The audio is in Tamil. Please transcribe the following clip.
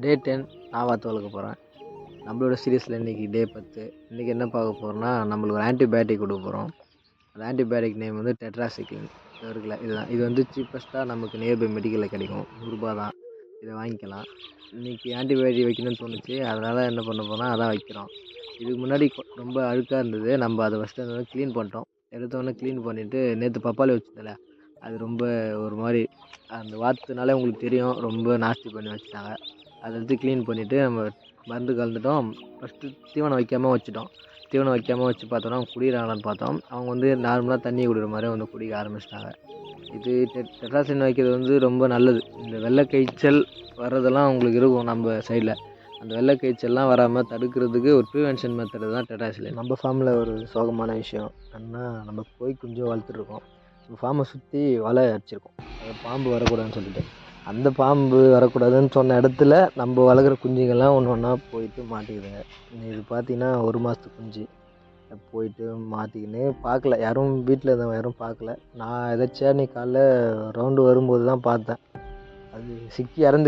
டே 10 நான் வாத்து வளர்க்க போகிறேன். நம்மளோட சீரீஸில் இன்றைக்கி டே 10. இன்றைக்கி என்ன பார்க்க போகிறோம்னா, நம்மளுக்கு ஒரு ஆன்டிபயோட்டிக் கொடுக்க போகிறோம். அந்த ஆன்டிபயோட்டிக் நேம் வந்து டெட்ராசைக்ளின். இருக்குல்ல இதுதான். இது வந்து சீப்பஸ்ட்டாக நமக்கு நியர்பை மெடிக்கலில் கிடைக்கும். ₹100 தான். இதை வாங்கிக்கலாம். இன்றைக்கி ஆன்டிபயோட்டிக் வைக்கணும்னு தோணுச்சு, அதனால் என்ன பண்ண போனால் அதான் வைக்கிறோம். இதுக்கு முன்னாடி ரொம்ப அழுக்காக இருந்தது. நம்ம அதை ஃபஸ்ட்டு வந்து க்ளீன் பண்ணிட்டோம். எடுத்தோடனே க்ளீன் பண்ணிவிட்டு நேற்று பப்பாளி வச்சதில்ல, அது ரொம்ப ஒரு மாதிரி அந்த வாத்துனாலே உங்களுக்கு தெரியும், ரொம்ப நாஸ்தி பண்ணி வச்சுட்டாங்க. அதை எடுத்து க்ளீன் பண்ணிவிட்டு நம்ம மருந்து கலந்துட்டோம். ஃபஸ்ட்டு தீவனம் வைக்காமல் வச்சுட்டோம். தீவனம் வைக்காமல் வச்சு பார்த்தோன்னா அவங்க குடிக்கிறாங்களான்னு பார்த்தோம். அவங்க வந்து நார்மலாக தண்ணி குடிக்கிற மாதிரி வந்து குடிக்க ஆரம்பிச்சிட்டாங்க. இது டெட்ராசைக்ளின் வைக்கிறது வந்து ரொம்ப நல்லது. இந்த வெள்ளை காய்ச்சல் வர்றதெல்லாம் அவங்களுக்கு இருக்கும் நம்ம சைடில். அந்த வெள்ளை காய்ச்சல்லாம் வராமல் தடுக்கிறதுக்கு ஒரு ப்ரிவென்ஷன் மெத்தடு தான் டெட்ராசைக்ளின். நம்ம ஃபார்மில் ஒரு சோகமான விஷயம் என்னன்னா, நம்ம கோழி குஞ்சு வளர்த்துட்ருக்கோம். நம்ம ஃபார்மை சுற்றி வலை அடிச்சிருக்கோம், அது பாம்பு வரக்கூடாதுன்னு சொல்லிட்டு. அந்த பாம்பு வரக்கூடாதுன்னு சொன்ன இடத்துல நம்ம வளர்க்குற குஞ்சுங்கள்லாம் ஒன்று ஒன்றா போயிட்டு மாட்டிக்குதுங்க. இது பார்த்தீங்கன்னா 1 மாதத்து குஞ்சு போயிட்டு மாட்டிக்கின்னு பார்க்கல, யாரும் வீட்டில் இருந்தவங்க யாரும் பார்க்கல. நான் எதாச்சும் நீ காலைல ரவுண்டு வரும்போது தான் பார்த்தேன், அது சிக்கி இறந்துட்டு